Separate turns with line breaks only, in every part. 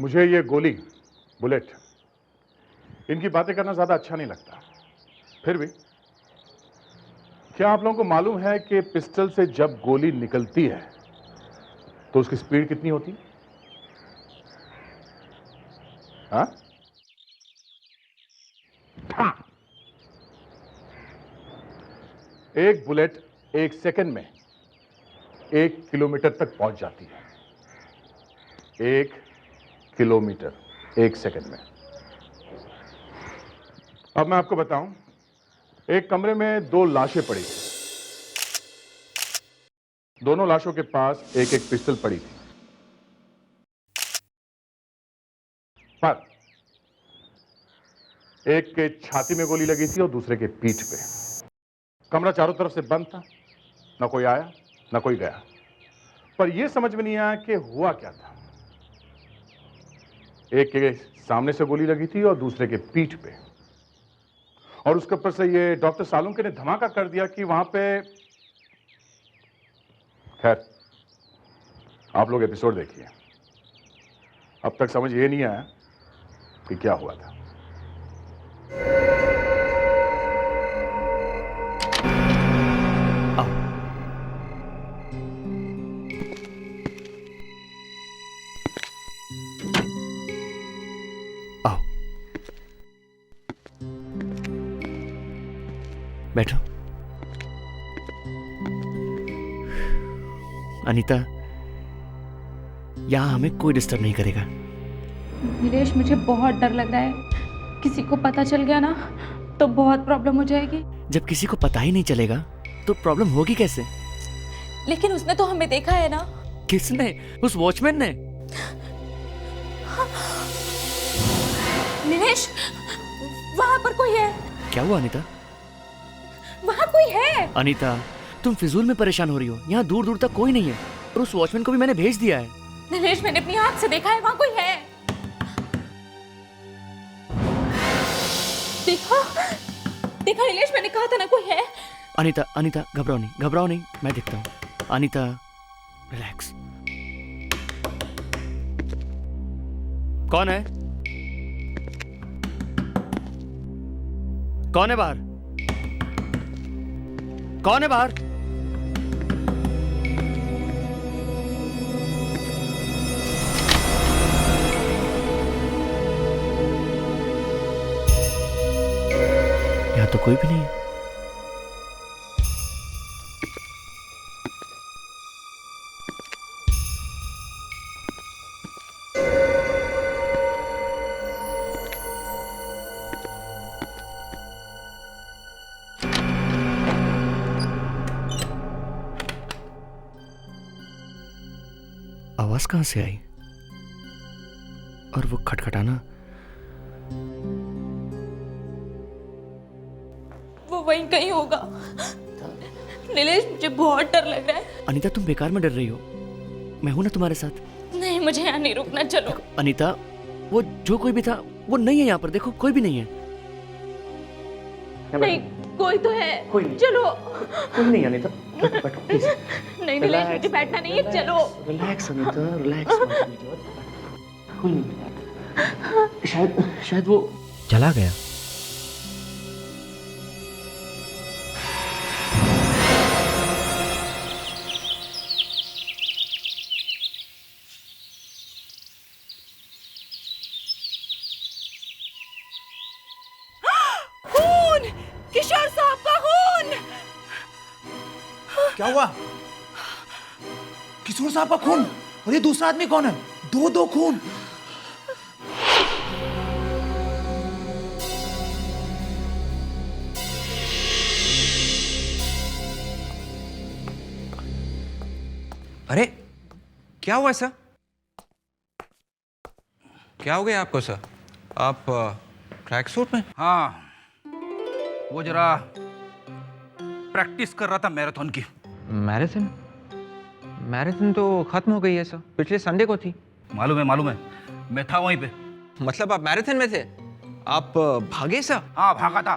मुझे ये गोली, बुलेट, इनकी बातें करना ज्यादा अच्छा नहीं लगता। फिर भी क्या आप लोगों को मालूम है कि पिस्टल से जब गोली निकलती है तो उसकी स्पीड कितनी होती है? हाँ? एक बुलेट 1 सेकंड में 1 किलोमीटर तक पहुंच जाती है। 1 किलोमीटर 1 सेकंड में। अब मैं आपको बताऊं, एक कमरे में 2 लाशें पड़ी थी। दोनों लाशों के पास एक एक पिस्टल पड़ी थी, पर एक के छाती में गोली लगी थी और दूसरे के पीठ पे। कमरा चारों तरफ से बंद था, ना कोई आया ना कोई गया। पर यह समझ में नहीं आया कि हुआ क्या था। एक के सामने से गोली लगी थी और दूसरे के पीठ पे, और उसके ऊपर से ये डॉक्टर सालुंके ने धमाका कर दिया कि वहां पे। खैर, आप लोग एपिसोड देखिए। अब तक समझ ये नहीं आया कि क्या हुआ था।
आओ, बैठो। अनीता, यहां हमें कोई डिस्टर्ब नहीं करेगा।
नीलेश, मुझे बहुत डर लग रहा है। किसी को पता चल गया ना तो बहुत प्रॉब्लम हो जाएगी।
जब किसी को पता ही नहीं चलेगा तो प्रॉब्लम होगी कैसे?
लेकिन उसने तो हमें देखा है ना।
किसने? उस वॉचमैन ने।
नीलेश, वहां पर कोई है।
क्या हुआ अनीता?
वहां कोई है।
अनीता, तुम फिजूल में परेशान हो रही हो। यहाँ दूर दूर तक कोई नहीं है, और उस वॉचमैन को भी मैंने भेज दिया है।
नीलेश, मैंने अपनी आंख से देखा है, वहां कोई है। देखा देखा नीलेश, मैंने कहा था ना कोई है।
अनीता, अनीता, घबराओ नहीं, मैं देखता हूँ। अनीता, रिलैक्स। कौन है? कौन है बाहर? कौन है बाहर? यहां तो कोई भी नहीं है। आवाज कहां से आई? और वो खटखटाना,
वो वहीं कहीं होगा। नीलेश, मुझे बहुत डर लग रहा है।
अनीता, तुम बेकार में डर रही हो। मैं हूं ना तुम्हारे साथ।
नहीं, मुझे यहाँ नहीं रुकना, चलो।
अनीता, वो जो कोई भी था वो नहीं है यहाँ पर। देखो, कोई भी नहीं है।
नहीं, कोई तो है।
कोई नहीं।
चलो।
कोई नहीं अनीता, बैठो प्लीज।
नहीं नीलेश, मुझे बैठना नहीं है, चलो।
Relax Anita, relax. कोई नहीं। शायद वो चला गया।
खून! किशोर साहब का खून!
क्या हुआ? किशोर साहब का खून? और ये दूसरा आदमी कौन है? दो खून।
अरे क्या हुआ सर? क्या हो गया आपको सर? आप ट्रैक सूट में?
हाँ, वो जरा प्रैक्टिस कर रहा था मैराथन की।
मैराथन? मैराथन तो खत्म हो गई है सर, पिछले संडे को थी।
मालूम है, मैं था वहीं पे।
मतलब आप मैराथन में थे? आप भागे सर?
हाँ, भागा था।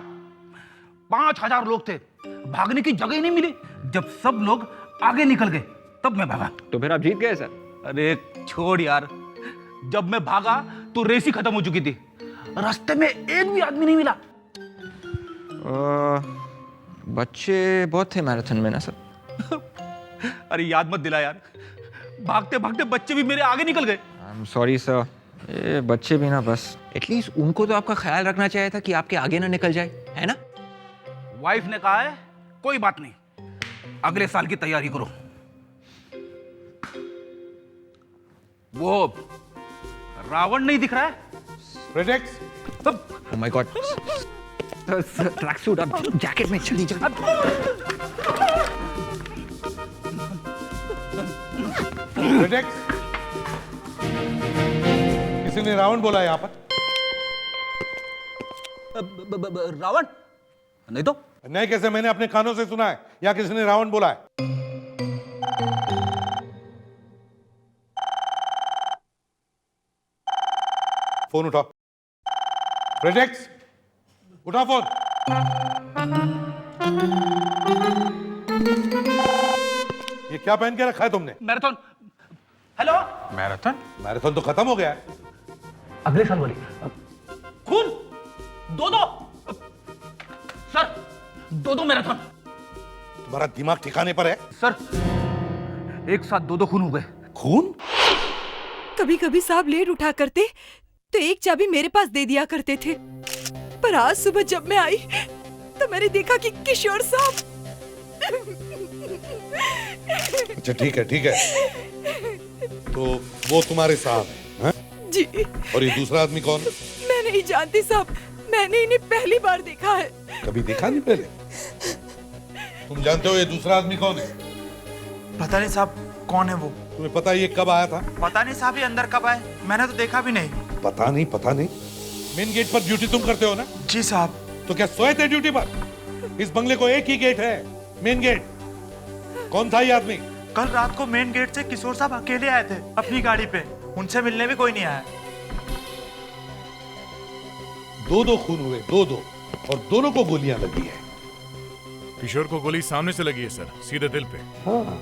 5000 लोग थे, भागने की जगह ही नहीं मिली। जब सब लोग आगे निकल गए तब मैं भागा।
तो फिर आप जीत गए सर?
अरे छोड़ यार, जब मैं भागा तो रेस ही खत्म हो चुकी थी। रास्ते में एक भी आदमी नहीं मिला।
बच्चे बहुत थे मैराथन में ना सर।
अरे याद मत दिला यार, भागते भागते बच्चे भी मेरे आगे निकल गए।
I am sorry sir. ये बच्चे भी ना, बस एटलीस्ट उनको तो आपका ख्याल रखना चाहिए था कि आपके आगे ना निकल जाए, है ना?
वाइफ ने कहा है कोई बात नहीं, अगले साल की तैयारी करो। वो रावण नहीं दिख रहा है?
Projects
oh my God sir, track suit अब जैकेट में जल्दी जल्दी।
प्रोजेक्ट्स किसी ने रावण बोला यहां पर?
रावण नहीं तो।
नहीं कैसे? मैंने अपने कानों से सुना है या किसी ने रावण बोला है? फोन उठाओ। प्रोजेक्ट्स उठाओ फोन। ये क्या पहन के रखा है तुमने?
मैराथन। हेलो।
मैराथन? मैराथन तो खत्म हो गया है।
अगले साल वाली। खून दो दो सर, दो मैराथन।
तुम्हारा दिमाग ठिकाने पर है?
सर एक साथ दो खून हो गए।
खून?
कभी कभी साहब लेट उठा करते तो एक चाबी मेरे पास दे दिया करते थे, पर आज सुबह जब मैं आई तो मैंने देखा कि किशोर साहब।
अच्छा ठीक है ठीक है, तो वो तुम्हारे साहब हैं?
जी।
और ये दूसरा आदमी कौन है?
मैं नहीं जानती साहब, मैंने इन्हें पहली बार देखा है।
कभी देखा नहीं पहले? तुम जानते हो ये दूसरा आदमी कौन है?
पता नहीं साहब कौन है वो।
तुम्हें पता है ये कब आया था?
पता नहीं साहब, ये अंदर कब आए, मैंने तो देखा भी नहीं।
पता नहीं। मेन गेट पर ड्यूटी तुम करते हो ना?
जी साहब।
तो क्या सोए थे ड्यूटी पर? इस बंगले को एक ही गेट है, मेन गेट। कौन था ये आदमी?
कल रात को मेन गेट से किशोर साहब अकेले आए थे अपनी गाड़ी पे, उनसे मिलने भी कोई नहीं आया।
दो खून हुए, दो और दोनों को गोलियां लगी है।
किशोर को गोली सामने से लगी है सर, सीधे दिल पे।
हाँ,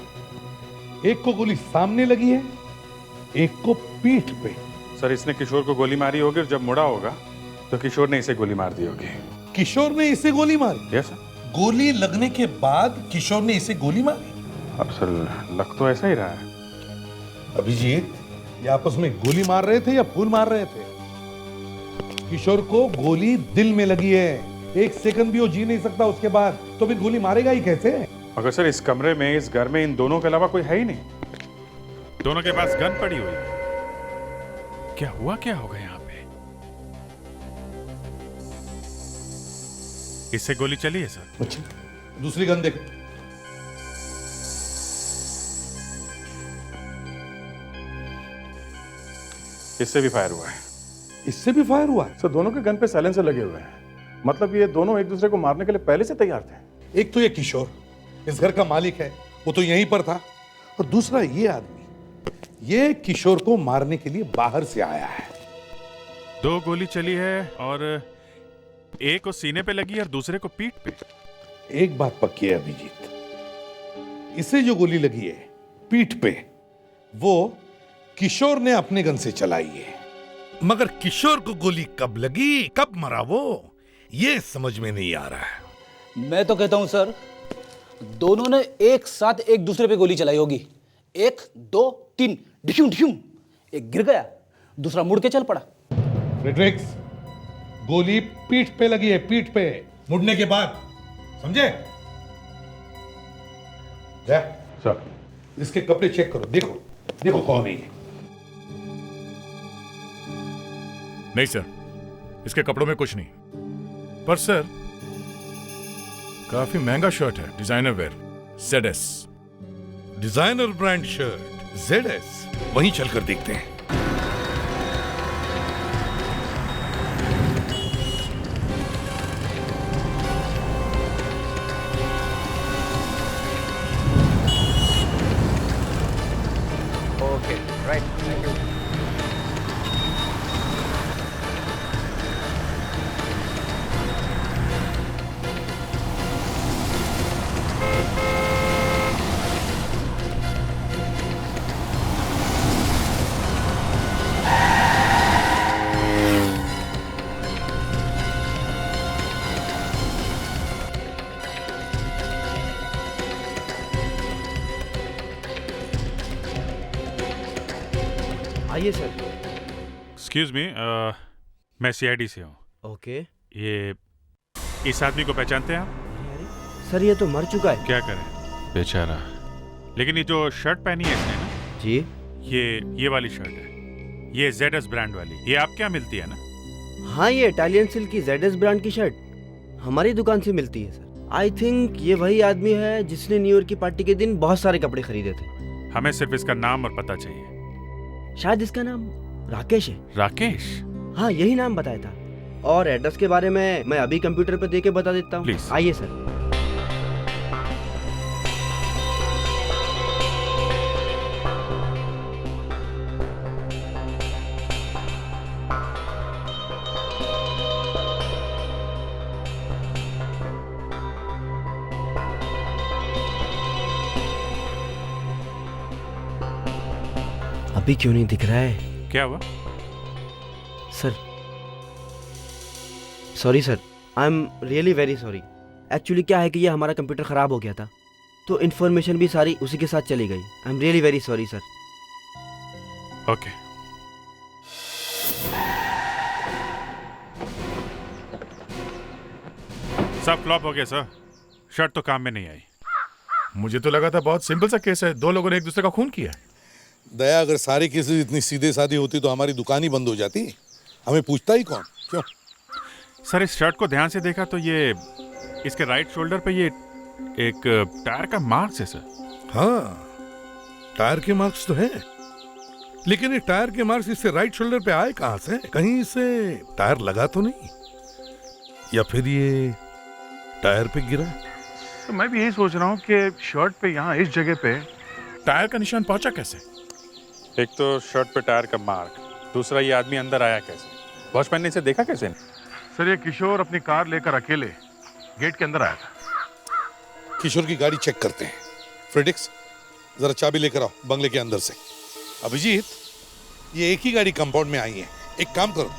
एक को गोली सामने लगी है, एक को पीठ पे।
सर इसने किशोर को गोली मारी होगी और जब मुड़ा होगा तो किशोर ने इसे गोली मार दी होगी।
किशोर ने इसे गोली मारी?
Yes sir.
गोली लगने के बाद किशोर ने इसे गोली मारी?
अब सर लग तो ऐसा ही रहा है।
अभिजीत, ये आपस में गोली मार रहे थे या फूल मार रहे थे? किशोर को गोली दिल में लगी है, एक सेकंड भी वो जी नहीं सकता उसके बाद, तो फिर गोली मारेगा ही कैसे?
मगर सर इस कमरे में, इस घर में इन दोनों के अलावा कोई है ही नहीं।
दोनों के पास गन पड़ी हुई है। क्या होगा यहाँ पे? इससे गोली चली है सर।
अच्छा, दूसरी गन देखो।
इससे भी फायर हुआ है।
इससे भी फायर हुआ है?
सर दोनों के गन पे साइलेंसर लगे हुए हैं, मतलब ये दोनों एक दूसरे को मारने के लिए पहले से तैयार थे।
एक तो ये किशोर इस घर का मालिक है, वो तो यहीं पर था, और दूसरा ये आदमी, ये किशोर को मारने के लिए बाहर से आया है।
2 गोली चली है और एक को सीने पे लगी और दूसरे को पीठ पे।
एक बात पक्की है अभिजीत, इसे जो गोली लगी है पीठ पे, वो किशोर ने अपने गन से चलाई है।
मगर किशोर को गोली कब लगी, कब मरा वो, ये समझ में नहीं आ रहा है।
मैं तो कहता हूं सर, दोनों ने एक साथ एक दूसरे पे गोली चलाई होगी। 1 2 3 डिशूम डिशूम, एक गिर गया, दूसरा मुड़ के चल पड़ा।
फ्रेडरिक्स, गोली पीठ पे लगी है, पीठ पे, मुड़ने के बाद, समझे? सर इसके कपड़े चेक करो, देखो देखो कौन है ये।
नहीं सर, इसके कपड़ों में कुछ नहीं, पर सर काफी महंगा शर्ट है, designer wear, ZS।
Designer brand shirt ZS, वहीं चलकर देखते हैं।
Okay right, thank you.
आइए सर।
एक्सक्यूज मी, मैं सीआईडी से हूँ।
ओके।
ये इस आदमी को पहचानते हैं आप?
सर ये तो मर चुका है।
क्या करें बेचारा। लेकिन ये जो शर्ट पहनी है इसने ना
जी,
ये वाली शर्ट है, ये ZS ब्रांड वाली, ये आपके यहाँ मिलती है ना?
हाँ ये इटालियन सिल्क की ZS ब्रांड की शर्ट हमारी दुकान से मिलती है सर। आई थिंक ये वही आदमी है जिसने न्यू ईयर की पार्टी के दिन बहुत सारे कपड़े खरीदे थे।
हमें सिर्फ इसका नाम और पता चाहिए।
शायद इसका नाम राकेश है।
राकेश?
हाँ यही नाम बताया था। और एड्रेस के बारे में मैं अभी कंप्यूटर पे देके बता देता हूँ।
प्लीज।
आइए सर। अभी क्यों नहीं दिख रहा है?
क्या हुआ?
Sir sorry sir, I am really very sorry. Actually क्या है कि ये हमारा कंप्यूटर ख़राब हो गया था, तो इन्फॉर्मेशन भी सारी उसी के साथ चली गई। I am really very sorry sir.
Okay. सब फ्लॉप हो गया सर, शर्ट तो काम में नहीं आई।
मुझे तो लगा था बहुत सिंपल सा केस है, दो लोगों ने एक दूसरे का खून किया।
दया, अगर सारी केसेस इतनी सीधे सादी होती तो हमारी दुकान ही बंद हो जाती। हमें पूछता ही कौन? क्यों?
सर इस शर्ट को ध्यान से देखा तो ये इसके राइट शोल्डर पे ये एक टायर का मार्क्स है सर।
हाँ, टायर के मार्क्स तो हैं, लेकिन ये टायर के मार्क्स इससे राइट शोल्डर पे आए कहां से? कहीं इसे टायर लगा तो नहीं, या फिर ये टायर पे गिरा?
तो मैं भी यही सोच रहा हूँ कि शर्ट पे यहाँ इस जगह पे टायर का निशान पहुंचा कैसे?
एक तो शर्ट पे टायर का मार्क, दूसरा ये आदमी अंदर आया कैसे? वॉचमैन ने इसे देखा कैसे?
सर ये किशोर अपनी कार लेकर अकेले गेट के अंदर आया था।
किशोर की गाड़ी चेक करते हैं। फ्रेडिक्स, जरा चाबी लेकर आओ बंगले के अंदर से। अभिजीत, ये एक ही गाड़ी कंपाउंड में आई है। एक काम करो,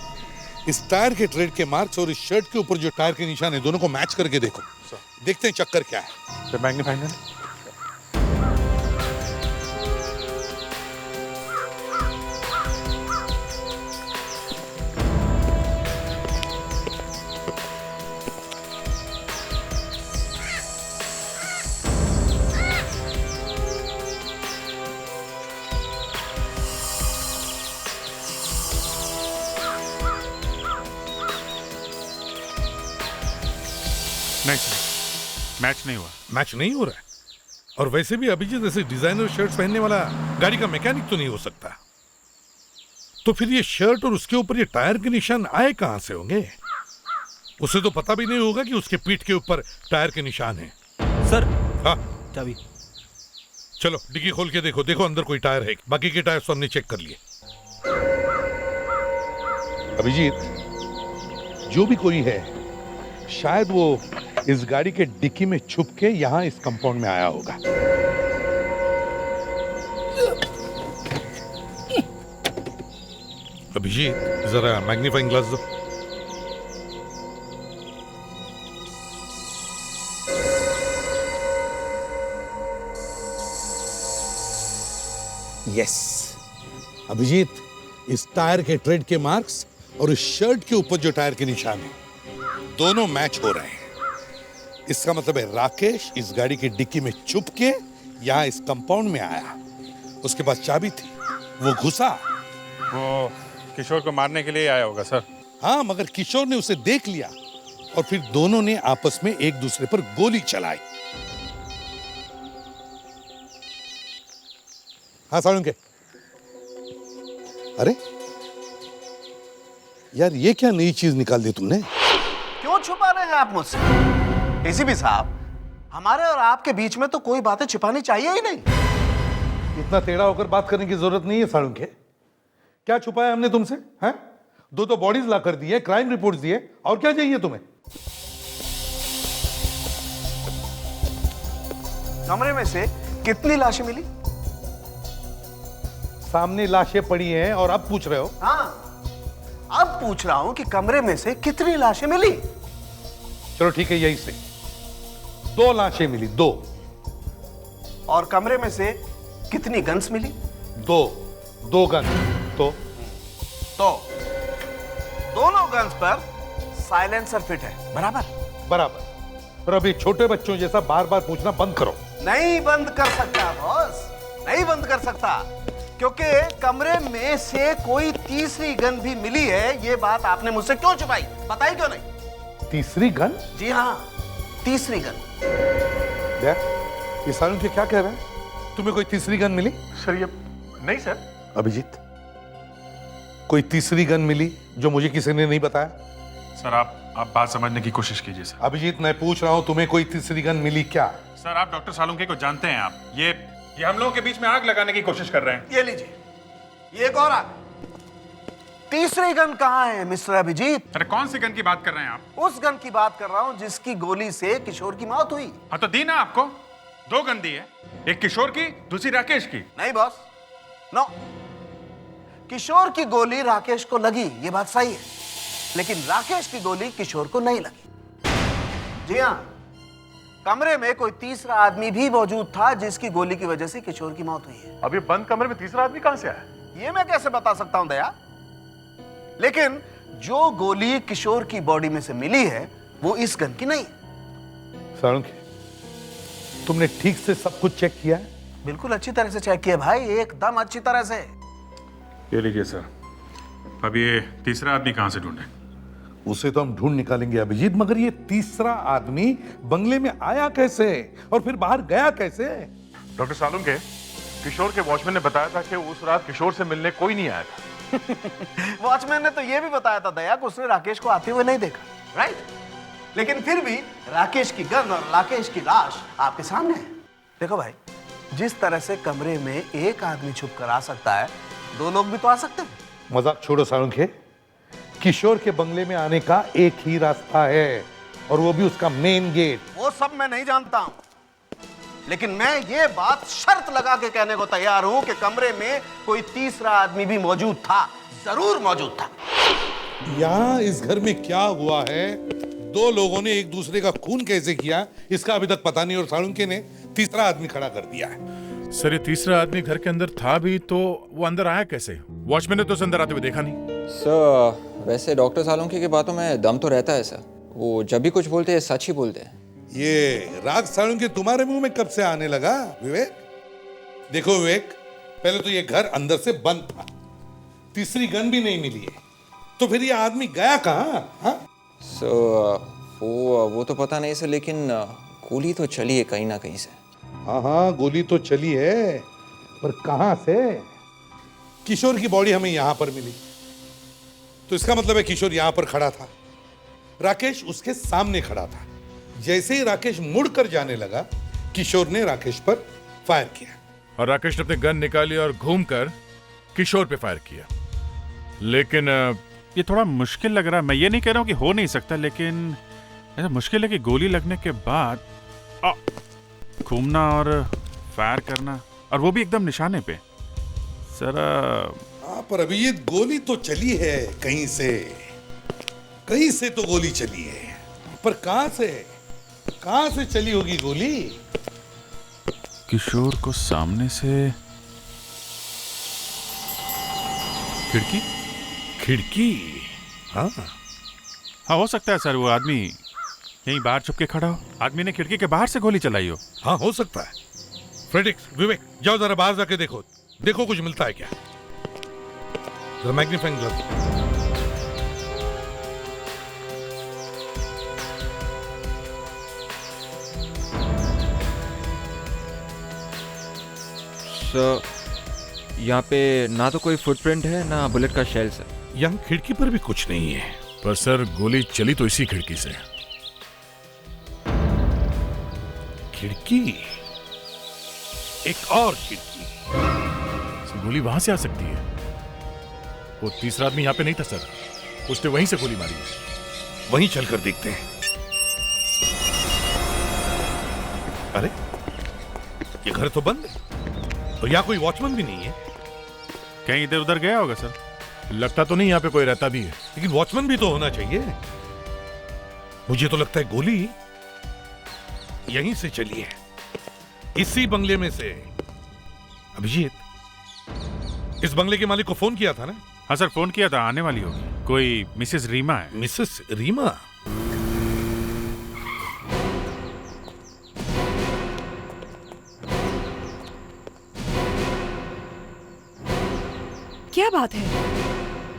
इस टायर के ट्रेड के मार्क्स और इस शर्ट के ऊपर जो टायर के निशान है दोनों को मैच करके देखो। देखते हैं चक्कर क्या है।
मैग्नीफाइंग मैच नहीं हुआ।
मैच नहीं हो रहा है? और वैसे भी अभिजीत ऐसे डिजाइनर शर्ट्स पहनने वाला गाड़ी का मैकेनिक तो नहीं हो सकता। तो फिर ये शर्ट और उसके ऊपर ये टायर के निशान आए कहां से होंगे? उसे तो पता भी नहीं होगा कि उसके पीठ के ऊपर टायर के निशान हैं।
सर।
हाँ
चाबी।
चलो डिग्गी खोल के देखो, देखो अंदर कोई टायर है। बाकी के टायर तो हमने चेक कर लिए। अभिजीत, जो भी कोई है शायद वो इस गाड़ी के डिक्की में छुप के यहां इस कंपाउंड में आया होगा। अभिजीत, जरा मैग्नीफाइंग ग्लास दो। यस अभिजीत, इस टायर के ट्रेड के मार्क्स और इस शर्ट के ऊपर जो टायर के निशान है दोनों मैच हो रहे हैं। इसका मतलब है राकेश इस गाड़ी की डिक्की में छुप के यहां इस कंपाउंड में आया। उसके पास चाबी थी, वो घुसा।
वो किशोर को मारने के लिए आया होगा सर।
हाँ, मगर किशोर ने उसे देख लिया और फिर दोनों ने आपस में एक दूसरे पर गोली चलाई। हाँ साळुंके, अरे यार ये क्या नई चीज निकाल दी तुमने?
क्यों छुपा रहे हैं आप मुझसे? एसीपी साहब, हमारे और आपके बीच में तो कोई बातें छिपानी चाहिए ही नहीं।
इतना टेढ़ा होकर बात करने की जरूरत नहीं है साळुंके। क्या छुपाया हमने तुमसे? हैं? दो बॉडीज ला कर दी है, क्राइम रिपोर्ट्स दिए, और क्या चाहिए तुम्हें?
कमरे में से कितनी लाशें मिली?
सामने लाशें पड़ी हैं और अब पूछ रहे हो?
हाँ, अब पूछ रहा हूं कि कमरे में से कितनी लाशें मिली?
चलो ठीक है, यही से 2 लाशें मिली, 2।
और कमरे में से कितनी गन्स मिली?
2 गन। तो
दोनों गन्स पर साइलेंसर फिट है, बराबर?
बराबर। पर अभी छोटे बच्चों जैसा बार बार पूछना बंद करो।
नहीं बंद कर सकता बॉस, नहीं बंद कर सकता, क्योंकि कमरे में से कोई तीसरी गन भी मिली है। ये बात आपने मुझसे क्यों छुपाई, बताई क्यों नहीं?
तीसरी गन?
जी हाँ, तीसरी गन।
ये सारुण के क्या कह रहा है? तुम्हें कोई तीसरी गन मिली?
सर ये नहीं सर।
अभिजीत, कोई तीसरी गन मिली जो मुझे किसी ने नहीं बताया?
सर आप बात समझने की कोशिश कीजिए सर।
अभिजीत, मैं पूछ रहा हूं तुम्हें कोई तीसरी गन मिली क्या?
सर आप डॉक्टर सालुंके को जानते हैं। आप ये हम लोगों के बीच में आग लगाने की कोशिश कर रहे हैं।
ये लीजिए, ये एक और आग। तीसरी गन कहाँ है मिस्टर अभिजीत?
अरे कौन सी गन की बात कर रहे हैं आप?
उस गन की बात कर रहा हूं जिसकी गोली से किशोर की मौत हुई।
हाँ तो दी ना आपको, 2 गन दी है, एक किशोर की, दूसरी राकेश की।
नहीं बॉस, नो। किशोर की गोली राकेश को लगी, ये बात सही है, लेकिन राकेश की गोली किशोर को नहीं लगी। जी हाँ, कमरे में कोई तीसरा आदमी भी मौजूद था जिसकी गोली की वजह से किशोर की मौत हुई है।
अब ये बंद कमरे में तीसरा आदमी कहां से आया?
ये मैं कैसे बता सकता हूं दया, लेकिन जो गोली किशोर की बॉडी में से मिली है वो इस गन की नहीं।
सारुण, तुमने ठीक से सब कुछ चेक किया है?
बिल्कुल अच्छी तरह से चेक किया भाई, एकदम अच्छी तरह से।
ये लीजिए सर। अब ये तीसरा आदमी कहां से ढूंढे?
उसे तो हम ढूंढ निकालेंगे अभिजीत, मगर ये तीसरा आदमी बंगले में आया कैसे और फिर बाहर गया कैसे?
डॉक्टर सालुंके, किशोर के वॉचमैन ने बताया था कि उस रात किशोर से मिलने कोई नहीं आया था।
वॉचमैन ने तो यह भी बताया था दया कि उसने राकेश को आते हुए नहीं देखा, राइट? लेकिन फिर भी राकेश की गन और राकेश की लाश आपके सामने है। देखो भाई, जिस तरह से कमरे में एक आदमी छुप कर आ सकता है, 2 लोग भी तो आ सकते हैं।
मजाक छोड़ो सारुण के, किशोर के बंगले में आने का एक ही रास्ता है और वो भी उसका मेन गेट।
वो सब मैं नहीं जानता हूं, लेकिन मैं ये बात शर्त लगा के कहने को तैयार हूं कि कमरे में कोई तीसरा आदमी भी मौजूद था, जरूर मौजूद था।
यहाँ इस घर में क्या हुआ है, 2 लोगों ने एक दूसरे का खून कैसे किया, इसका अभी तक पता नहीं, और सारुण ने तीसरा आदमी खड़ा कर दिया है।
सर ये तीसरा आदमी घर के अंदर था भी तो वो अंदर आया कैसे? वॉचमैन ने तो उसे अंदर आते हुए देखा नहीं।
सर वैसे डॉक्टर सालुंके की बातों में दम तो रहता है सर, वो जब भी कुछ बोलते हैं सच ही बोलते हैं।
ये राग सारुण के तुम्हारे मुंह में कब से आने लगा विवेक? देखो विवेक, पहले तो ये घर अंदर से बंद था, तीसरी गन भी नहीं मिली है, तो फिर ये आदमी गया कहाँ? हाँ?
वो तो पता नहीं सर, लेकिन गोली तो चली है कहीं ना कहीं से।
हाँ, गोली तो चली है, पर कहां से? किशोर की बॉडी हमें यहां पर मिली, तो इसका मतलब है किशोर यहां पर खड़ा था, राकेश उसके सामने खड़ा था। जैसे ही राकेश मुड़कर जाने लगा, किशोर ने राकेश पर फायर किया
और राकेश ने अपनी गन निकाली और घूमकर किशोर पे फायर किया। लेकिन ये थोड़ा मुश्किल लग रहा है। मैं ये नहीं कह रहा हूं कि हो नहीं सकता, लेकिन ऐसा मुश्किल है कि गोली लगने के बाद घूमना और फायर करना, और वो भी एकदम निशाने पे। सर
पर अभी ये गोली तो चली है कहीं से तो गोली चली है, पर कहां से चली होगी गोली?
किशोर को सामने से खिड़की। हाँ हो सकता है सर, वो आदमी यहीं बाहर छुप के खड़ा हो, आदमी ने खिड़की के बाहर से गोली चलाई हो।
हाँ, हो सकता है। फ्रेडिक्स, विवेक, जाओ जरा बाहर जाके देखो कुछ मिलता है क्या। जरा मैग्नीफाइंग ग्लास।
सर यहाँ पे ना तो कोई फुटप्रिंट है ना बुलेट का शेल सर।
यहाँ खिड़की पर भी कुछ नहीं है।
पर सर गोली चली तो इसी खिड़की से।
खिड़की? एक और खिड़की?
गोली वहां से आ सकती है। वो तीसरा आदमी यहाँ पे नहीं था सर, उसने वहीं से गोली मारी है।
वहीं चलकर देखते हैं। अरे ये घर तो बंद है, तो यहाँ कोई वॉचमैन भी नहीं है।
कहीं इधर उधर गया होगा सर, लगता तो नहीं यहाँ पे कोई रहता भी है।
लेकिन वॉचमैन भी तो होना चाहिए। मुझे तो लगता है गोली यहीं से चली है, इसी बंगले में से। अभिजीत, इस बंगले के मालिक को फोन किया था ना?
हाँ सर, फोन किया था, आने वाली होगी। कोई मिसेस रीमा है।
मिसेस रीमा?
क्या बात है,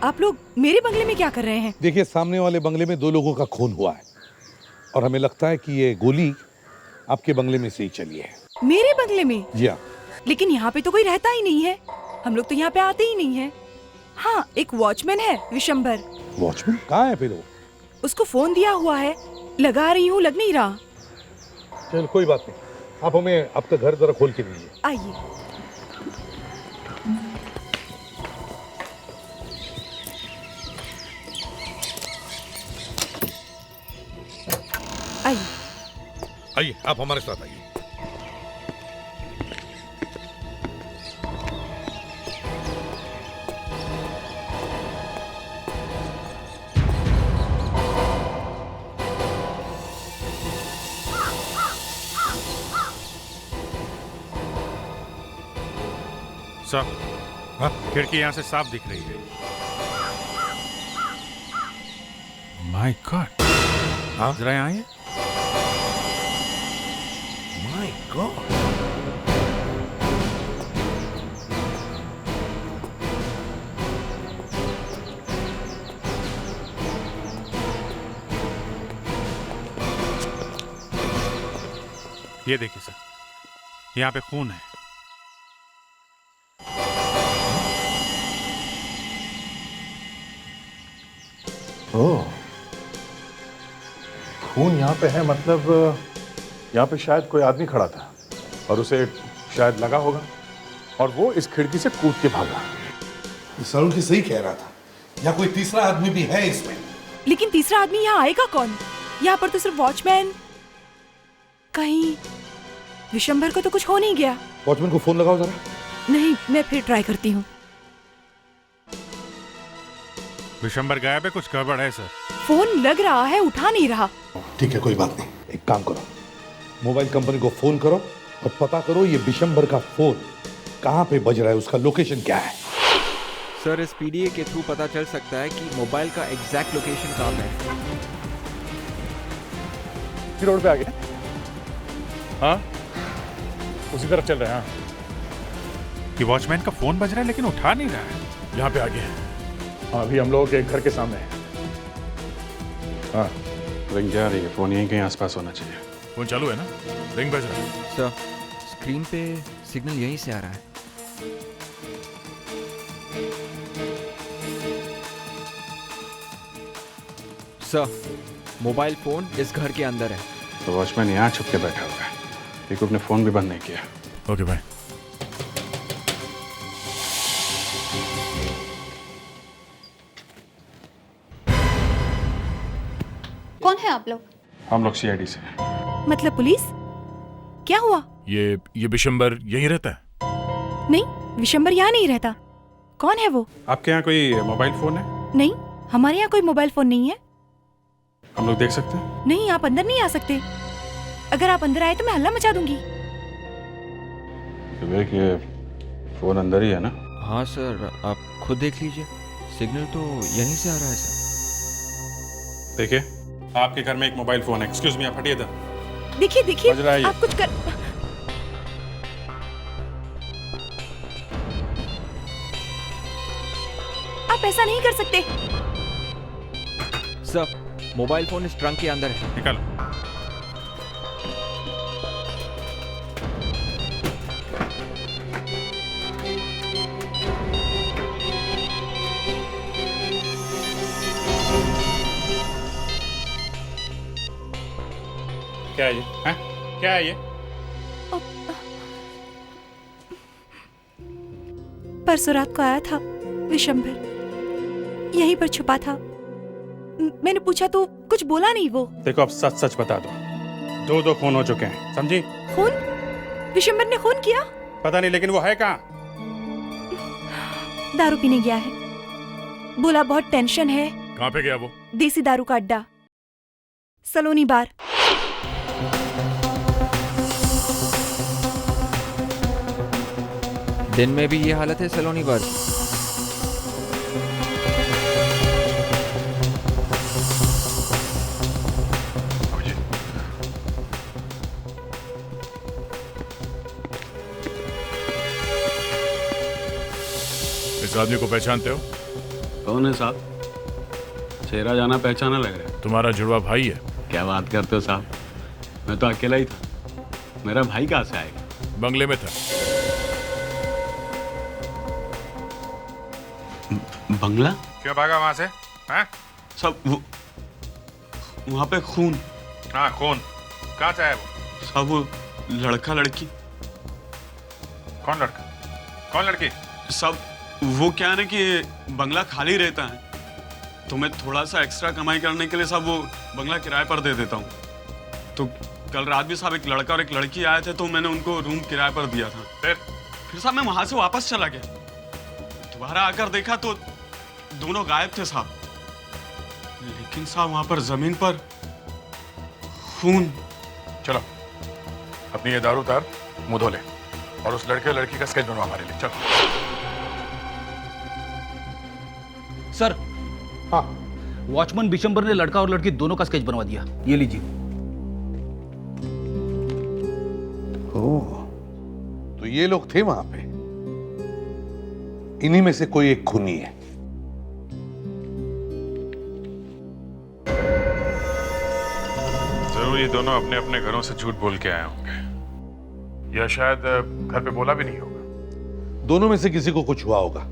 आप लोग मेरे बंगले में क्या कर रहे हैं?
देखिए, सामने वाले बंगले में 2 लोगों का खून हुआ है और हमें लगता है कि ये गोली आपके बंगले में से ही चली है।
मेरे बंगले में?
जी हाँ।
लेकिन यहाँ पे तो कोई रहता ही नहीं है, हम लोग तो यहाँ पे आते ही नहीं है। हाँ, एक वॉचमैन है, विशंबर।
वॉचमैन कहाँ है फिर वो?
उसको फोन दिया हुआ है, लगा रही हूँ, लग नहीं रहा।
चल कोई बात नहीं, आप हमें आपका घर जरा खोल के दीजिए।
आइए। आइए
आइए, आप हमारे साथ आइए।
सर, हाँ, खिड़की यहां से साफ दिख रही है। माय गॉड,
हाँ,
जरा यहाँ आइए।
माय गॉड,
ये देखिए सर, यहाँ पे खून है।
ओह, खून यहाँ पे है, मतलब यहाँ पे शायद कोई आदमी खड़ा था और उसे शायद लगा होगा और वो इस खिड़की से कूद के भागा।
सरुण की सही कह रहा था, या कोई तीसरा आदमी भी है इसमें।
लेकिन तीसरा आदमी यहाँ आएगा कौन? यहाँ पर तो सिर्फ वॉचमैन। कहीं विशंबर को तो कुछ हो नहीं गया?
वॉचमैन को फोन लगाओ जरा।
नहीं, मैं फिर ट्राई करती हूँ।
विशंबर गायब है, कुछ गड़बड़ है सर।
फोन लग रहा है, उठा नहीं रहा।
ठीक है, कोई बात नहीं, एक काम करो, मोबाइल कंपनी को फोन करो और पता करो ये विशंबर का फोन कहाँ पे बज रहा है, उसका लोकेशन क्या है।
सर, इस पीडीए के थ्रू पता चल सकता है कि मोबाइल का एग्जैक्ट लोकेशन कहाँ है।
रोड पे आ गए? हाँ, उसी तरफ चल रहे हैं। हाँ,
कि वॉचमैन का फोन बज रहा है लेकिन उठा नहीं रहा है।
यहाँ पे आ गए हैं। हाँ, अभी हम लोगों के घर के सामने है। हाँ, रिंग जा रही है, फोन यहीं कहीं आसपास होना चाहिए।
फोन चालू है ना? रिंग बज रहा है।
सर, स्क्रीन पे सिग्नल यहीं से आ रहा है। सर, मोबाइल फोन इस घर के अंदर है।
तो वॉचमैन यहाँ छुप के बैठा हुआ है, लेकिन अपने फोन भी बंद नहीं किया।
ओके भाई।
कौन है आप लोग?
हम लोग सीआईडी से।
मतलब पुलिस? क्या हुआ?
ये विशंबर यहीं रहता है?
नहीं, विशंबर यहाँ नहीं रहता। कौन है वो?
आपके यहाँ कोई मोबाइल फोन है?
नहीं, हमारे यहाँ कोई मोबाइल फोन नहीं है।
हम लोग देख सकते हैं?
नहीं, आप अंदर नहीं आ सकते। अगर आप अंदर आए तो मैं हल्ला मचा दूंगी।
विवेक, ये फोन अंदर ही है ना?
हाँ सर, आप खुद देख लीजिए, सिग्नल तो यहीं से आ रहा है सर।
देखिए, आपके घर में एक मोबाइल फोन है। एक्सक्यूज मी, आप हटिए इधर।
देखिए देखिए,
बज रहा है ये।
आप कुछ कर। आप ऐसा नहीं कर सकते।
सर, मोबाइल फोन इस ट्रंक के अंदर है।
निकालो।
क्या है ये? हैं? क्या है ये?
परसों रात को आया था विशंबर, यहीं पर छुपा था। मैंने पूछा तो कुछ बोला नहीं वो।
देखो, अब सच सच बता दो। 2 खून हो चुके हैं, समझी?
खून? विशंबर ने खून किया?
पता नहीं, लेकिन वो है कहाँ?
दारू पीने गया है, बोला बहुत टेंशन है।
कहाँ पे गया वो?
देसी दारू का अड्डा, सलोनी बार।
दिन में भी ये हालत है सलोनी बस।
इस आदमी को पहचानते हो?
कौन है साहब? चेहरा जाना पहचाना लग रहा है।
तुम्हारा जुड़वा भाई है।
क्या बात करते हो साहब, मैं तो अकेला ही था। मेरा भाई कहाँ से आएगा?
बंगले में था।
बंगला?
क्यों भागा वहां से? हैं?
सब वो वहां पे खून।
हाँ खून। कहाँ से आया वो?
सब वो लड़का लड़की।
कौन लड़का? कौन लड़की?
सब वो क्या है ना कि बंगला खाली रहता है तो मैं थोड़ा सा एक्स्ट्रा कमाई करने के लिए साहब वो बंगला किराए पर दे देता हूँ। तो कल रात भी साहब एक लड़का और एक लड़की आए थे तो मैंने उनको रूम किराए पर दिया था। फिर साहब मैं वहां से वापस चला गया। दोबारा आकर देखा तो दोनों गायब थे साहब। लेकिन साहब वहां पर जमीन पर खून।
चलो अपनी ये दारू उतार, मुंह धो ले और उस लड़के लड़की का स्केच बनवा हमारे लिए। चलो।
सर। हाँ। वॉचमैन बिशंबर ने लड़का और लड़की दोनों का स्केच बनवा दिया, ये लीजिए।
ओह, तो ये लोग थे वहां पे। इन्हीं में से कोई एक खूनी है।
जरूर ये दोनों अपने अपने घरों से झूठ बोल के आए होंगे या शायद घर पे बोला भी नहीं होगा।
दोनों में से किसी को कुछ हुआ होगा।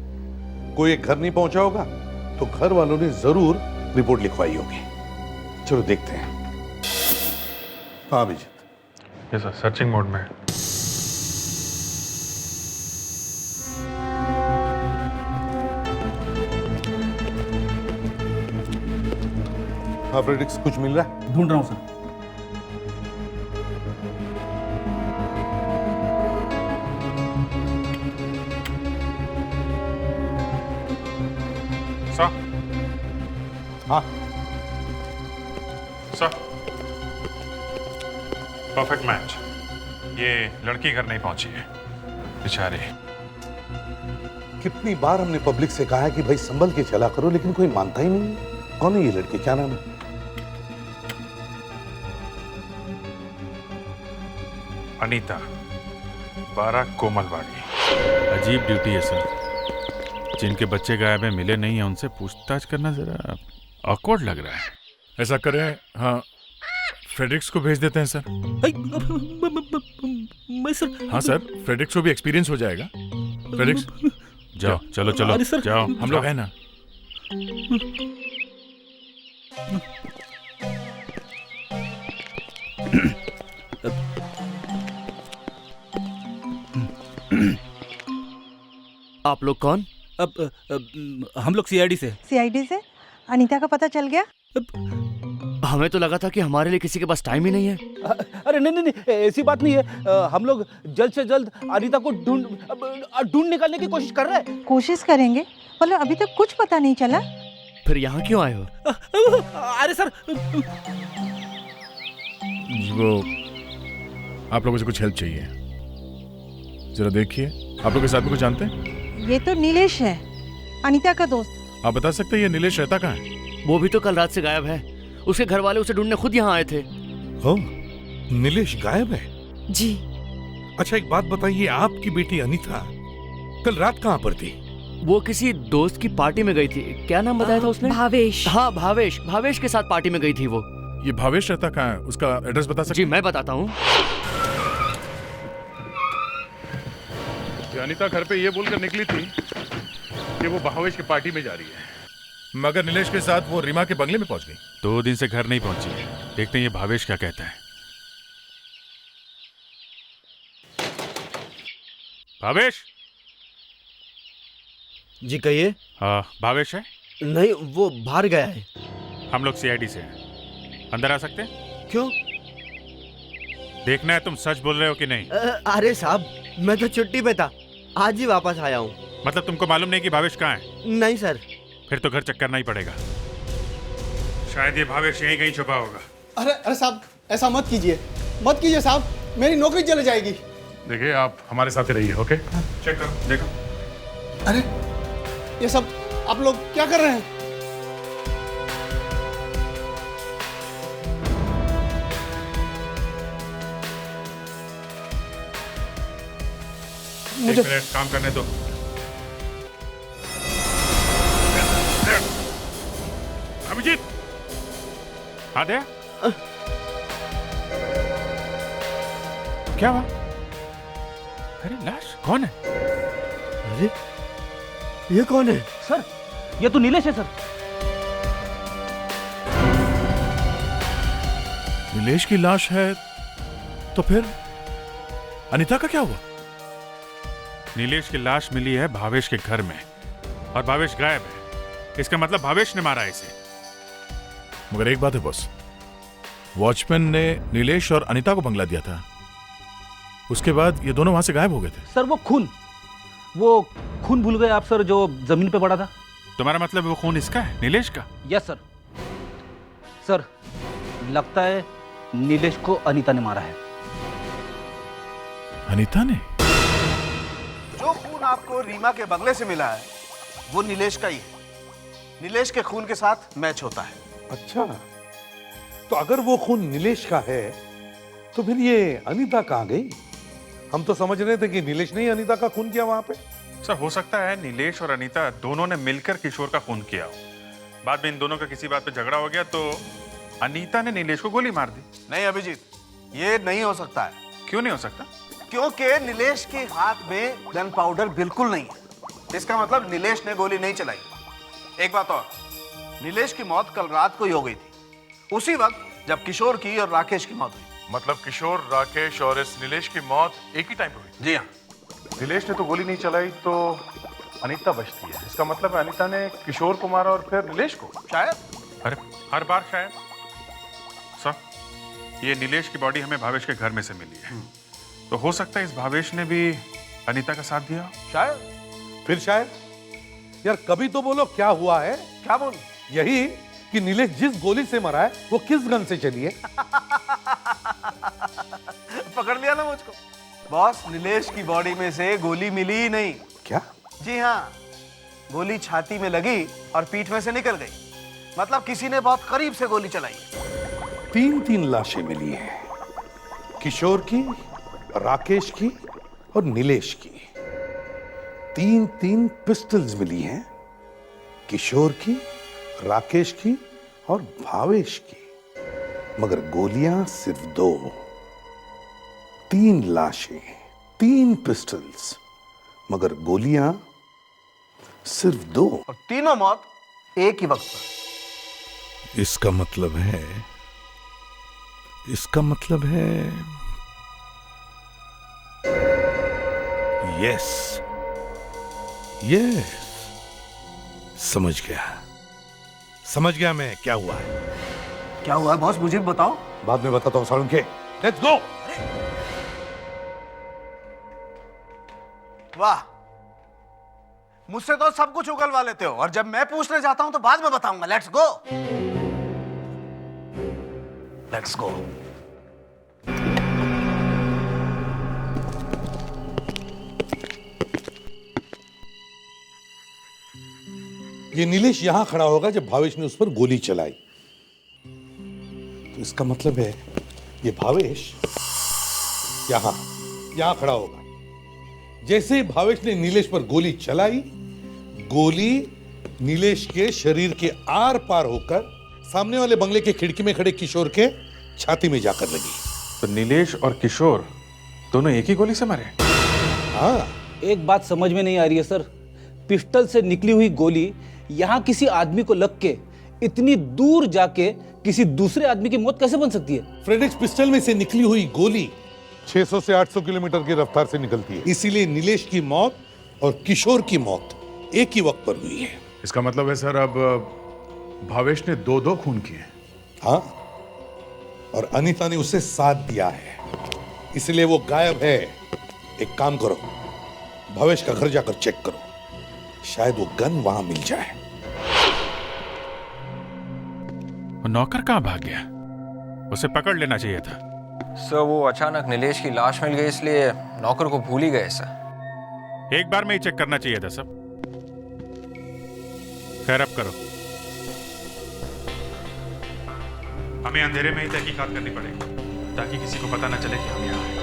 कोई एक घर नहीं पहुंचा होगा तो घर वालों ने जरूर रिपोर्ट लिखवाई होगी। चलो देखते हैं। हाँ अभिजीत।
ये सर सर्चिंग मोड में है।
हाँ फ्रेडिक्स, कुछ मिल रहा है?
ढूंढ रहा हूं सर।
हाँ
सर, परफेक्ट मैच। ये लड़की घर नहीं पहुंची है बेचारी।
कितनी बार हमने पब्लिक से कहा है कि भाई संभल के चला करो, लेकिन कोई मानता ही नहीं है। कौन है ये लड़की, क्या नाम है?
अनीता, 12 कोमलवाड़ी। अजीब ड्यूटी है सर। जिनके बच्चे गायब हैं, मिले नहीं हैं, उनसे पूछताछ करना जरा ऑकवर्ड लग रहा है। ऐसा करें, हाँ फ्रेडरिक्स को भेज देते हैं सर।
मैं सर।
हाँ सर, फ्रेडरिक्स को भी एक्सपीरियंस हो जाएगा। फ्रेडरिक्स जाओ, चलो चलो जाओ, हम लोग हैं ना।
आप लोग कौन?
हम लोग सीआईडी से।
सीआईडी से? अनीता का पता चल गया?
हमें तो लगा था कि हमारे लिए किसी के पास टाइम ही नहीं है।
अरे नहीं नहीं नहीं, ऐसी बात नहीं है। हम लोग जल्द से जल्द अनीता को ढूंढ निकालने की कोशिश कर रहे हैं।
कोशिश करेंगे, मतलब अभी तक कुछ पता नहीं चला।
फिर यहाँ क्यों आए हो?
अरे सर,
वो आप लोगों से कुछ हेल्प चाहिए, जरा देखिए। आप लोग इस आदमी को जानते हैं?
ये तो नीलेश है, अनीता का दोस्त।
आप बता सकते हैं ये नीलेश रहता कहाँ है?
वो भी तो कल रात से गायब है। उसके घर वाले उसे ढूंढने खुद यहाँ आए थे।
हो, नीलेश गायब है?
जी।
अच्छा एक बात बताइए, आपकी बेटी अनीता कल रात कहाँ पर थी?
वो किसी दोस्त की पार्टी में गई थी। क्या नाम बताया था उसने?
भावेश।
हाँ भावेश, भावेश के साथ पार्टी में गई थी वो।
ये भावेश रहता कहाँ है? उसका एड्रेस बता सकते?
जी मैं बताता हूँ।
अनीता घर पे ये बोलकर निकली थी कि वो भावेश की पार्टी में जा रही है,
मगर नीलेश के साथ वो रीमा के बंगले में पहुंच गई। 2 दिन से घर नहीं पहुंची है। देखते हैं ये भावेश क्या कहता है। भावेश?
जी कहिए।
हाँ भावेश है?
नहीं, वो बाहर गया है।
हम लोग सीआईडी से हैं, अंदर आ सकते हैं?
क्यों?
देखना है तुम सच बोल रहे हो कि नहीं।
अरे साहब, मैं तो छुट्टी पे था, आज ही वापस आया हूँ।
मतलब तुमको मालूम नहीं कि भावेश कहाँ है?
नहीं सर।
फिर तो घर चेक करना ही पड़ेगा। शायद ये भावेश यहीं कहीं छुपा होगा।
अरे साहब, ऐसा मत कीजिए, मत कीजिए साहब, मेरी नौकरी चली जाएगी।
देखिए आप हमारे साथ ही रहिए, ओके? चेक करो, देखो।
अरे ये सब आप लोग क्या कर रहे हैं?
मुझे 1 मिनट काम करने दो। अभिजीत, हाँ दे। क्या हुआ? अरे लाश कौन है?
अरे ये कौन है?
सर ये तो नीलेश है सर।
नीलेश की लाश है तो फिर अनीता का क्या हुआ? नीलेश की लाश मिली है भावेश के घर में और भावेश गायब है। इसका मतलब भावेश ने मारा है इसे।
मगर एक बात है बॉस, वॉचमैन ने नीलेश और अनीता को बंगला दिया था, उसके बाद ये दोनों वहां से गायब हो गए थे।
सर वो खून भूल गए आप सर, जो जमीन पे पड़ा था।
तुम्हारा मतलब वो खून इसका है, नीलेश का?
Yes sir. सर लगता है नीलेश को अनीता ने मारा है।
अनीता ने?
जो खून आपको रीमा के बंगले से मिला है वो नीलेश का ही है। नीलेश के खून के साथ मैच होता है।
अच्छा, तो अगर वो खून नीलेश का है तो फिर ये अनीता कहाँ गई? हम तो समझ रहे थे कि नीलेश ने ही अनीता का खून किया वहां पे।
सर हो सकता है नीलेश और अनीता दोनों ने मिलकर किशोर का खून किया हो। बाद में इन दोनों का किसी बात पे झगड़ा हो गया तो अनीता ने नीलेश को गोली मार दी।
नहीं अभिजीत, ये नहीं हो सकता है।
क्यों नहीं हो सकता?
क्योंकि नीलेश के हाथ में गन पाउडर बिल्कुल नहीं है। इसका मतलब नीलेश ने गोली नहीं चलाई। एक बात और, नीलेश की मौत कल रात को ही हो गई थी, उसी वक्त जब किशोर की और राकेश की मौत हुई।
मतलब किशोर, राकेश और इस नीलेश की मौत एक ही टाइम पे हुई?
जी हाँ।
नीलेश ने तो गोली नहीं चलाई तो अनीता बचती है। इसका मतलब है अनीता ने किशोर को मारा और फिर नीलेश को?
शायद।
अरे हर बार शायद। सर ये नीलेश की बॉडी हमें भावेश के घर में से मिली है, तो हो सकता है इस भावेश ने भी अनीता का साथ दिया।
शायद। फिर शायद? यार कभी तो बोलो क्या हुआ है?
क्या बोलूं?
यही कि नीलेश जिस गोली से मरा है वो किस गन से चली है?
पकड़ लिया ना मुझको। बॉस, नीलेश की बॉडी में से गोली मिली ही नहीं।
क्या?
जी हाँ, गोली छाती में लगी और पीठ में से निकल गई। मतलब किसी ने बहुत करीब से गोली चलाई।
3 लाशें मिली हैं, किशोर की, राकेश की और नीलेश की। 3 पिस्टल्स मिली हैं, किशोर की, राकेश की और भावेश की। मगर गोलियां सिर्फ 2। 3 लाशें, 3 पिस्टल्स, मगर गोलियां सिर्फ 2।
और तीनों मौत एक ही वक्त पर।
इसका मतलब है यस, समझ गया मैं क्या हुआ है।
क्या हुआ है बॉस, मुझे बताओ।
बाद में बताता हूं सालुंखे। Let's go.
वाह, मुझसे तो सब कुछ उगलवा लेते हो और जब मैं पूछने जाता हूं तो बाद में बताऊंगा। Let's go, let's go.
ये नीलेश यहां खड़ा होगा जब भावेश ने उस पर गोली चलाई, तो इसका मतलब है ये भावेश यहां खड़ा होगा। जैसे ही भावेश ने नीलेश पर गोली चलाई, गोली नीलेश के शरीर के आर पार होकर सामने वाले बंगले के खिड़की में खड़े किशोर के छाती में जाकर लगी।
तो नीलेश और किशोर दोनों एक ही गोली से मरे?
हाँ।
एक बात समझ में नहीं आ रही है सर, पिस्टल से निकली हुई गोली यहाँ किसी आदमी को लग के इतनी दूर जाके किसी दूसरे आदमी की मौत कैसे बन सकती है?
फ्रेडेक्स पिस्टल में से निकली हुई गोली 600 से 800 किलोमीटर की रफ्तार से निकलती है। इसीलिए नीलेश की मौत और किशोर की मौत एक ही वक्त पर हुई है।
इसका मतलब है सर अब भावेश ने 2 खून किए?
हाँ, और अनीता ने उसे साथ दिया है, इसलिए वो गायब है। एक काम करो, भावेश का घर जाकर चेक करो, शायद वो गन वहां मिल जाए।
नौकर कहां भाग गया? उसे पकड़ लेना चाहिए था।
सर वो अचानक नीलेश की लाश मिल गई इसलिए नौकर को भूल ही गए सर।
एक बार में ही चेक करना चाहिए था सब। खैर अब करो।
हमें अंधेरे में ही तहकीकात करनी पड़ेगी ताकि किसी को पता न चले कि हम यहाँ हैं।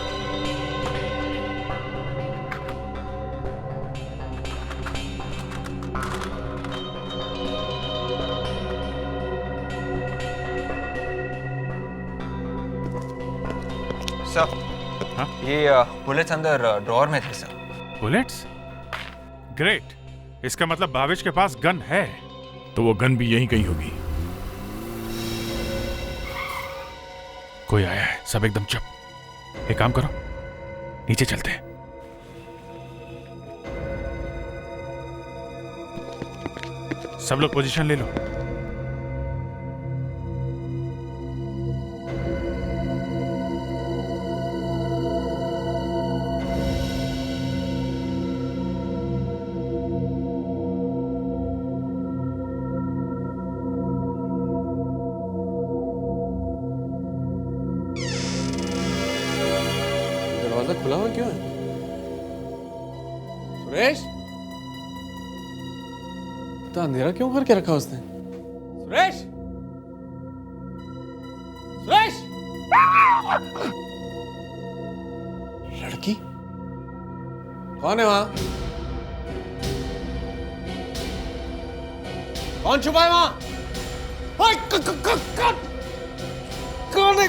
सर ये बुलेट्स अंदर ड्रॉअर में थे सर।
बुलेट्स? ग्रेट। इसका मतलब भावेश के पास गन है। तो वो गन भी यहीं कहीं होगी। कोई आया है, सब एकदम चुप। एक काम करो, नीचे चलते हैं। सब लोग पोजीशन ले लो।
दरवाजा खुला हुआ क्यों है? सुरेश, तो अंधेरा क्यों करके रखा उसने? सुरेश, सुरेश, लड़की कौन है वहां? कौन छुपा है वहां? कौन है?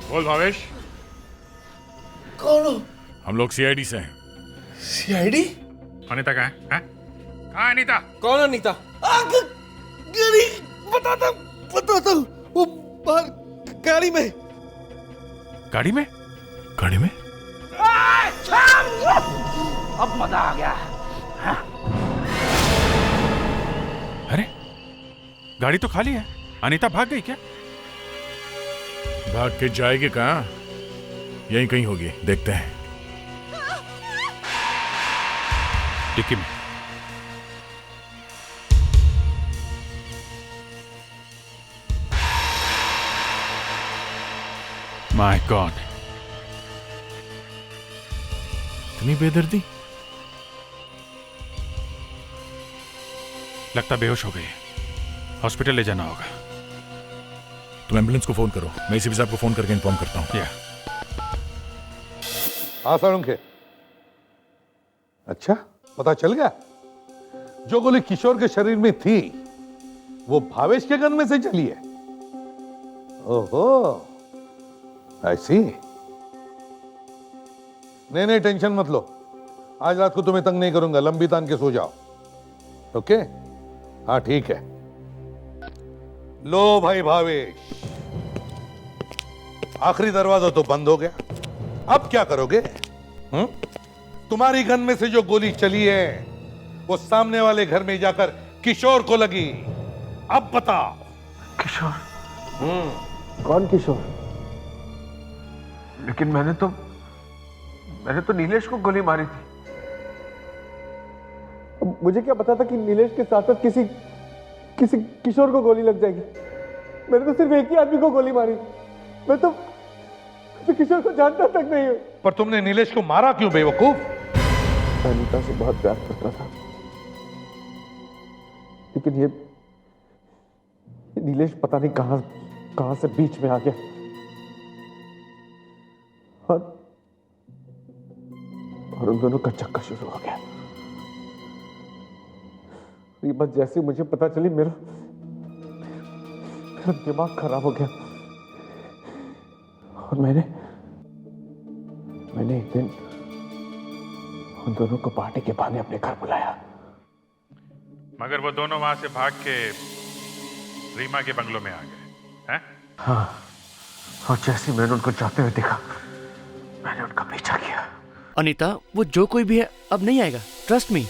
बोल भावेश।
कौन हो?
हम लोग सीआईडी से हैं।
सीआईडी?
अनीता कहाँ है? कहाँ है अनीता?
कौन अनीता? बताता हूँ। वो बाहर गाड़ी में।
गाड़ी में? गाड़ी में?
अब मजा आ गया।
अरे गाड़ी तो खाली है। अनीता भाग गई क्या? भाग के जाएगी कहाँ? यहीं कहीं होगी, देखते हैं। डिक्की में। माय गॉड, इतनी बेदर्दी। लगता बेहोश हो गई है। हॉस्पिटल ले जाना होगा।
तुम एम्बुलेंस को फोन करो, मैं एसीपी साहब को फोन करके इन्फॉर्म करता हूँ।
हाँ सारुंखे, अच्छा पता चल गया? जो गोली किशोर के शरीर में थी वो भावेश के गन में से चली है। ओहो, ऐसी? नहीं टेंशन मत लो, आज रात को तुम्हें तंग नहीं करूंगा, लंबी तान के सो जाओ। ओके? हाँ ठीक है। लो भाई भावेश, आखिरी दरवाजा तो बंद हो गया, अब क्या करोगे? तुम्हारी गन में से जो गोली चली है वो सामने वाले घर में जाकर किशोर को लगी। अब बताओ।
किशोर? कौन किशोर? लेकिन मैंने तो नीलेश को गोली मारी थी। अब मुझे क्या पता था कि नीलेश के साथ साथ किसी किशोर को गोली लग जाएगी। मैंने तो सिर्फ एक ही आदमी को गोली मारी। मैं तो किशोर को जानता तक नहीं हूं।
पर तुमने नीलेश को मारा क्यों बेवकूफ?
अनीता से बहुत प्यार करता था, लेकिन ये नीलेश पता नहीं कहां से बीच में आ गया और उन दोनों का चक्कर शुरू हो गया। ये बात जैसे मुझे पता चली मेरा दिमाग खराब हो गया और मैंने एक दिन उन दोनों को पार्टी के बहाने अपने घर बुलाया।
मगर वो दोनों वहां से भाग के रीमा के बंगलों में आ गए हैं?
हाँ, और जैसे मैंने उनको जाते हुए देखा मैंने उनका पीछा किया।
अनीता, वो जो कोई भी है अब नहीं आएगा, ट्रस्ट मी।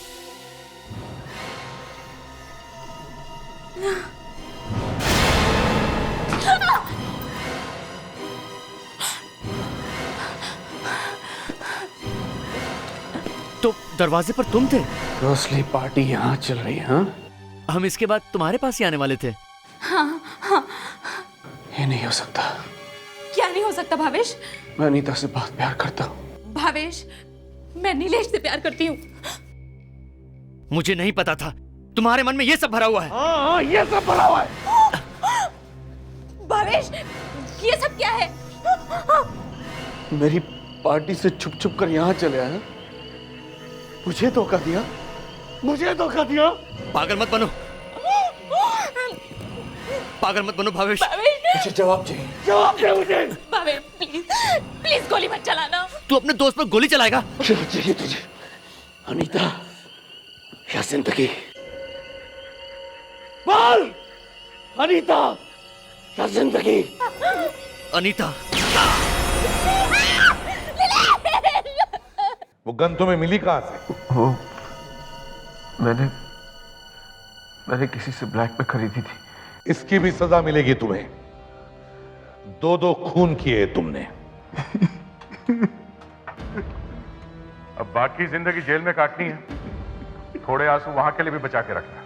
तो दरवाजे पर तुम थे?
रोसली पार्टी यहाँ चल रही है? हाँ?
हम इसके बाद तुम्हारे पास ही आने वाले थे।
हाँ हाँ।
ये नहीं हो सकता।
क्या नहीं हो सकता भावेश?
मैं अनीता से बहुत प्यार करता हूँ।
भावेश, मैं नीलेश से प्यार करती हूँ।
मुझे नहीं पता था तुम्हारे मन में ये सब भरा हुआ है।
हाँ, ये सब भरा हुआ है।
भावेश, ये सब क्या है?
मेरी पार्टी से छुप छुप कर यहाँ चले आया, मुझे धोखा दिया, मुझे धोखा दिया।
पागल मत बनो, पागल मत बनो भावेश।
मुझे जवाब चाहिए, जवाब दे मुझे।
भावेश प्लीज, प्लीज गोली मत चलाना।
तू अपने दोस्त पर गोली चलाएगा?
क्या चाहिए तुझे, अनीता या जिंदगी? बोल, अनीता या जिंदगी?
अनीता।
वो गन तुम्हें मिली कहां से?
वो मैंने किसी से ब्लैक में खरीदी थी।
इसकी भी सजा मिलेगी तुम्हें। 2-2 खून किए तुमने।
अब बाकी जिंदगी जेल में काटनी है, थोड़े आंसू वहां के लिए भी बचा के रखना।